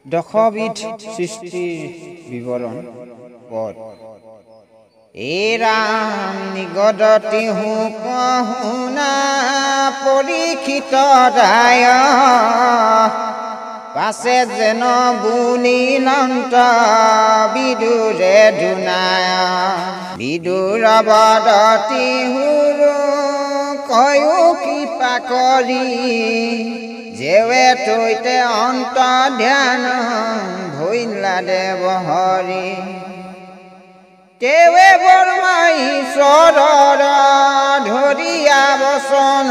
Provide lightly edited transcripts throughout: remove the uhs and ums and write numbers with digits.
দশবিধ সৃষ্টিৰ বিৱৰণ পদ ৰাম নিগদতি শুনা পৰীক্ষিত দায় পাছে যেন বুলিলন্ত বিদুৰে ধুনায় বিদুৰ বদতি হুৰু কয়ো কৃপা কৰি যেৱে তৈতে অন্ত ধ্যান ভৈলা দেৱ হৰি তেৱে বৰ্মা ঈশ্বৰৰ ধৰিয়া বচন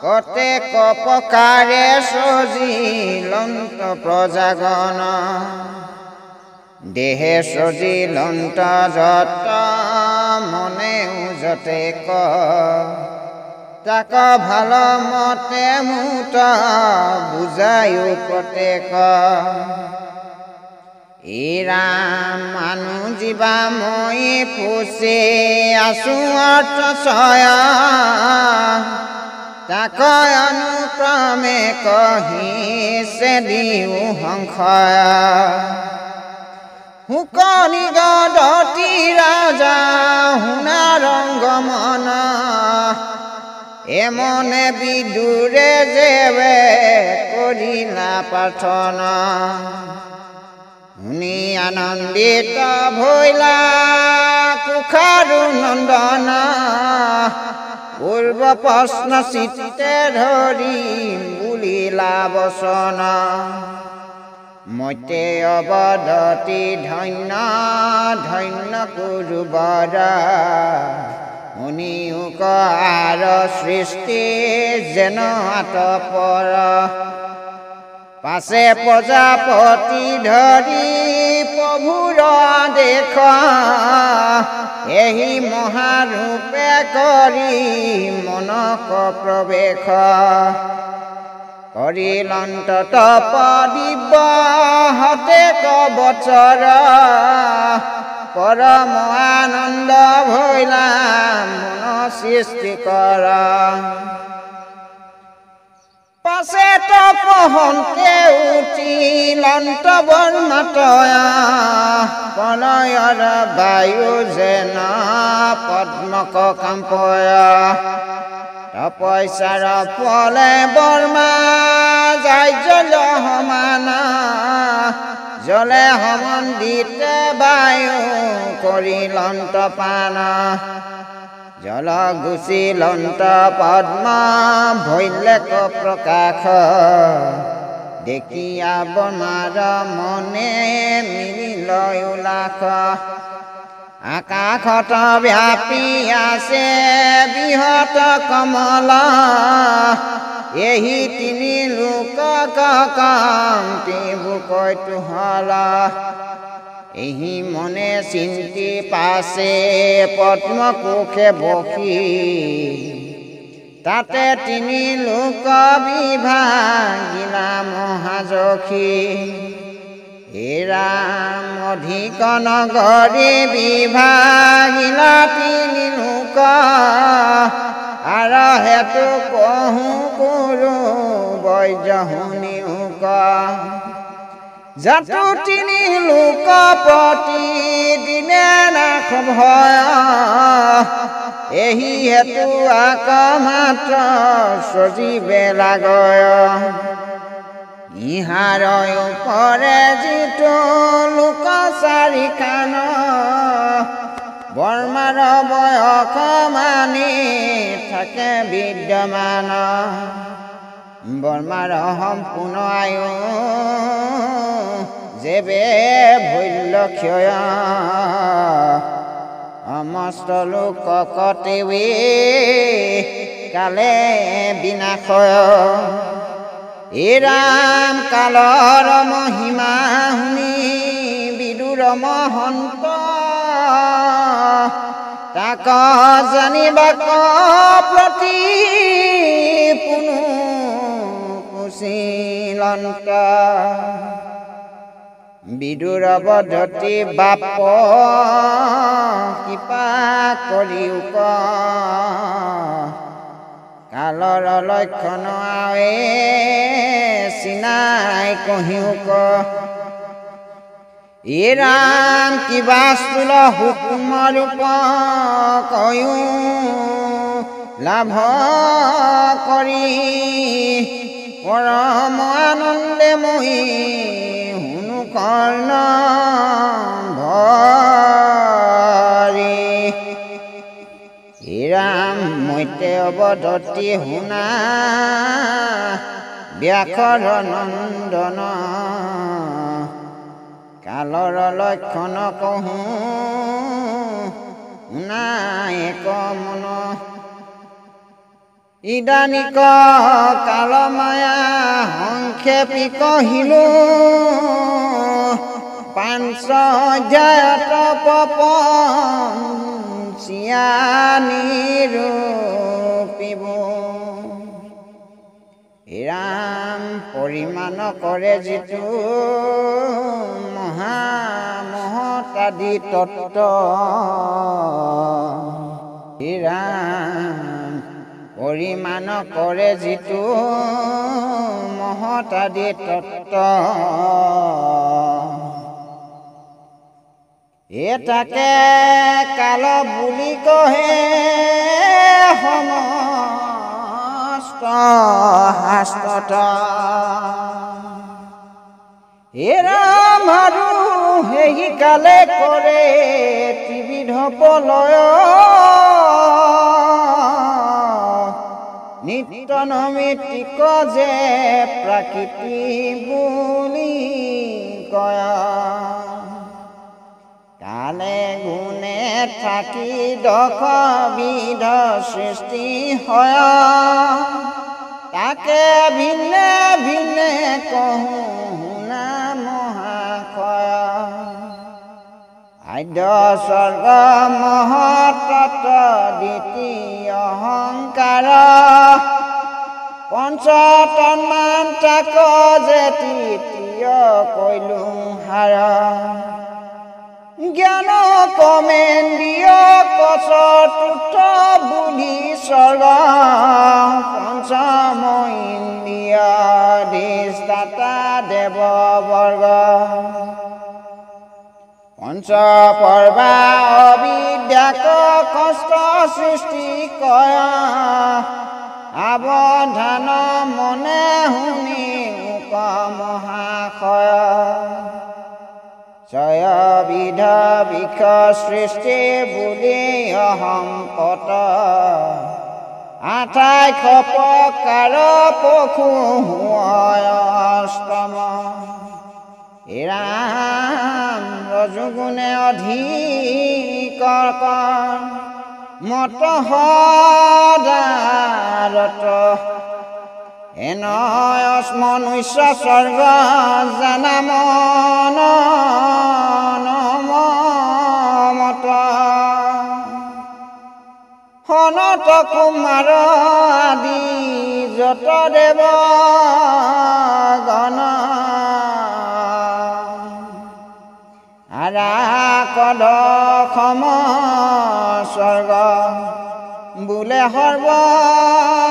কতে কপকাৰে সজিলন্ত প্ৰজাগণ দেহে সজিলন্ত যত মনেও যতে ক তাক ভাল মতে মুত বুজায়ো প্ৰত্যেক ৰাম মানু জীৱা মই পুছে আছো অৰ্থচয় তাক অনুক্ৰমে কহিছে দিও সংশয় শুকনি গদতি ৰাজা শুনা ৰংগমন এমনে বিদুৰে যেৱে কৰিলা প্ৰাৰ্থনা শুনি আনন্দিত ভৈলা কুখাৰু নন্দন পূৰ্ব প্ৰশ্ন চিত্তে ধৰি বুলিলা বচন মতে অৱদতি ধন্য ধন্য কুৰুবৰ মুনিও কাৰ সৃষ্টি যেন আতপৰ পাছে প্ৰজাপতি ধৰি প্ৰভুৰ দেখ এহি মহাৰূপে কৰি মনক প্ৰৱেশ কৰিলন্ত তপ দিব হতে কবচৰ পৰম আনন্দ ভৈলা মন সৃষ্টি কৰ পাছে তপহন্তে উঠিলন্ত বৰ্মাতয়া প্ৰলয়ৰ বায়ু যেন পদ্মক কাম্পয়া তপস্যাৰ ফলে বৰ্মা যায় জল সমান জলে সমন্দিতে বায়ু কৰিলন্ত পান জল গুচিলন্ত পদ্ম ভৈলেক প্ৰকাশ দেখিয়া বৰ্মাৰ মনে মিলিল উল্লাস আকাশত ব্যাপী আছে বৃহৎ কমল এহি তিনি লোকক কান্তি বুকৈ তুহল এহি মনে চিন্তি পাছে পদ্ম কোষে বসি তাতে তিনি লোক বিভাগিলা মহাযখী ৰাম অধিক নগৰী বিভাগিলা তিনি লোক আৰু হেতু কহো কৰো বৈজ শুনিওক জাতু তিনি লোক প্ৰতিদিনে নাশ ভয় এহি হেতু আকমাত্ৰ সজীৱে লাগয় ইহাৰ উপৰে যিটো লোক চাৰিখান বৰ্মাৰ বয়স মানি থাকে বিদ্যমান বৰ্মাৰ সম্পূৰ্ণ আয়ু যেবে ভৈল্য ক্ষয় সমস্ত লোকক তেৱে কালে বিনাশয় ৰাম কালৰ মহিমা শুনি বিদুৰ মহন্ত তাক জানিবাক প্ৰতি পুনু কুশীলন্ত বিদুৰ বদতি বাপ কৃপা কৰিওক কালৰ লক্ষণ আৱে চিনাই কহিও ক ই ৰাম কিবা স্থূল হুকুম ৰূপ কয়ো লাভ কৰি পৰম আনন্দে মই শুনো কৰ্ণ ভৰি ই ৰাম মৈতে অৱদতি শুনা ব্যাসৰ নন্দন কালৰ লক্ষণ কহোঁ শুনা এক মন ইদানিক কাল মায়া সংক্ষেপি কহিলো পাঞ্চ অধ্যায়ত নিৰূপিব ৰাম পৰিমাণ কৰে যিটো মহতাদি তত্ত্ব ৰাম পৰিমাণ কৰে যিটো মহতাদি তত্ত্ব এটাকে কাল বুলি কহে সমস্ত শাস্ত্ৰত হে ৰাম আৰু সেই কালে কৰে ত্ৰিবিধ প্ৰলয় নিত্য নৈমিত্তিক যে প্ৰাকৃতি বুলি কয় কালে গুণে থাকি দশ বিধ সৃষ্টি হয় তাকে ভিন্নে ভিন্নে কহোঁ শুনা মহাশয় আদ্য স্বৰ্গ মহতত্ব দ্বিতীয় অহংকাৰ পঞ্চতন্মান তাক যে তৃতীয় কৈলো হাৰ জ্ঞান কমেন্দ্ৰিয় কচতুৰ্থ বুলি স্বৰ্গ পঞ্চম ইন্দ্ৰিয় দিষ্টাতা দেৱবৰ্গ পঞ্চ পৰ্বা অবিদ্যাক কষ্ট সৃষ্টি কয় আৱধান মনে শুনি মোক মহাশয় ছয় বিধ বিষ সৃষ্টি বুলি অহংপত আঠাইশ প্ৰকাৰ পশু অষ্টম ৰাম ৰজোগুণে অধিক মত সদাৰত এনয়স্মনুষ্য স্বৰ্গ জানামন নমত সনত কুমাৰ আদি যত দেৱ গণ আৰাকদ সম স্বৰ্গ বোলে সৰ্বজন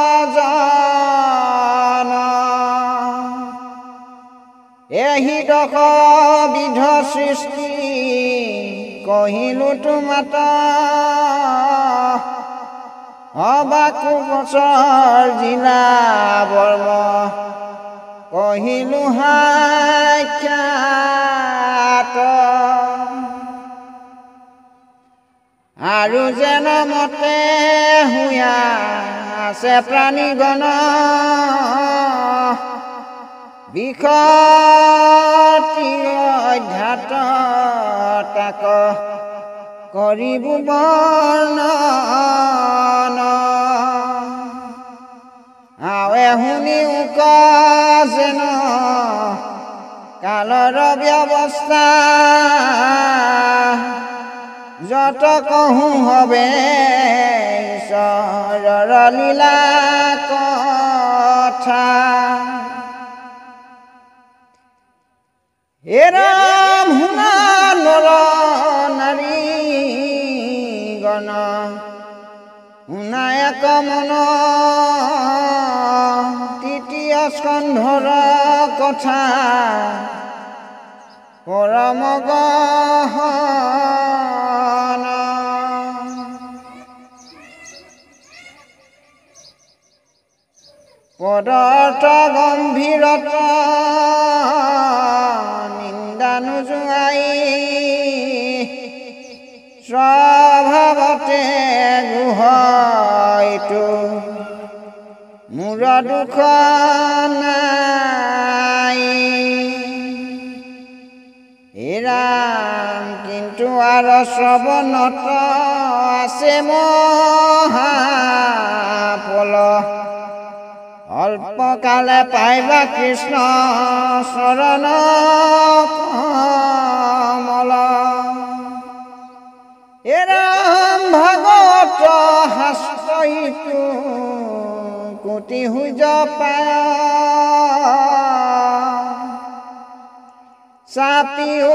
এহি দশ বিধ সৃষ্টি কহিলো তোমাত অবাকু বছৰ জিলা বৰ্ম কহিলো সাক্ষাৎ আৰু যেন মতে হুয়া আছে প্ৰাণীগণ বিষতি অধ্যাত তাক কৰিব বৰ্ণন আৱে শুনি উক যেন কালৰ ব্যৱস্থা যত কহোঁ হবে ঈশ্বৰৰ লীলা কথা হে ৰাম শুনা নৰ নাৰী গণ শুনা এক মন বন্ধুৰ কথা পৰম গহন পদাৰ্থ গম্ভীৰতা নিন্দা নোজোৱাই স্বভাৱতে গুহইটো মোৰ দুখ নাই ৰাম কিন্তু আৰু শ্ৰৱণত আছে মহাফল অল্পকালে পাইবা কৃষ্ণ চৰণ কমল ৰাম ভাগৱত শাস্ত্ৰইটো কোটি সূৰ্য পায় চাপিও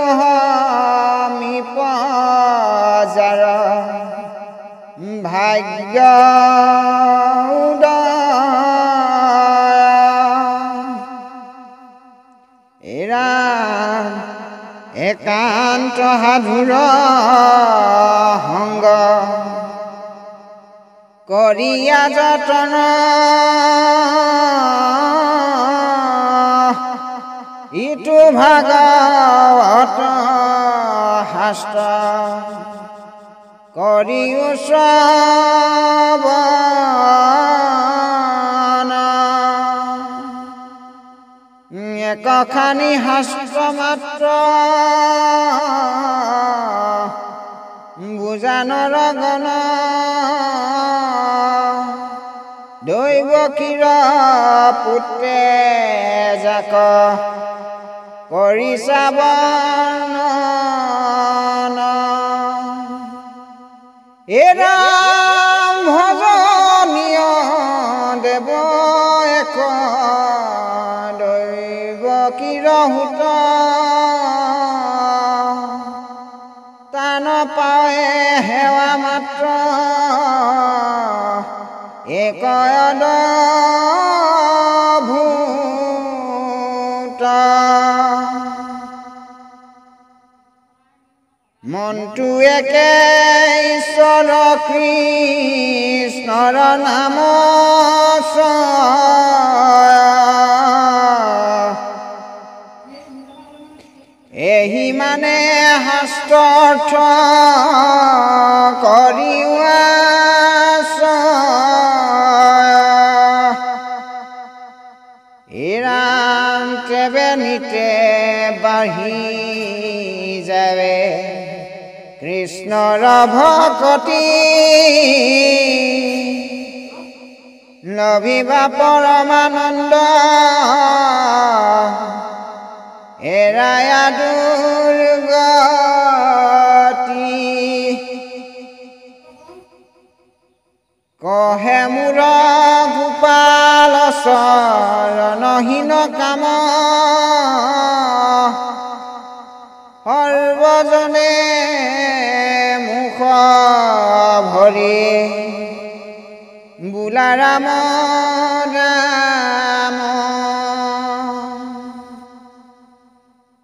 আমি পজাৰ ভাগ্য ৰাম একান্ত সাধুৰ সংগ কৰিয়া যতন ইটো ভাগৱত শাস্ত্ৰ কৰিও শ্ৰৱণ একখানি শাস্ত্ৰ মাত্ৰ বুজানৰ গণ দৈৱকীৰ পুত্ৰে যাক কৰি চাবন ৰাম ভজনীয় দেৱ এক দৈৱকীৰ সুত তান পাৱে সেৱা মাত্ৰ একয়দ ভূত মনটো একে ঈশ্বৰ কৃষ্ণৰ নাম এহি মানে শাস্ত্ৰাৰ্থ কৰিও ৰাম তেবে নিতে বাঢ়ি যাবে কৃষ্ণৰ ভকতি লভিবা পৰমানন্দ এৰায়া দুৰ্গতি কহে মোৰ গোপাল চৰণহীন কাম সৰ্বজনে মুখ ভৰি বোলা ৰাম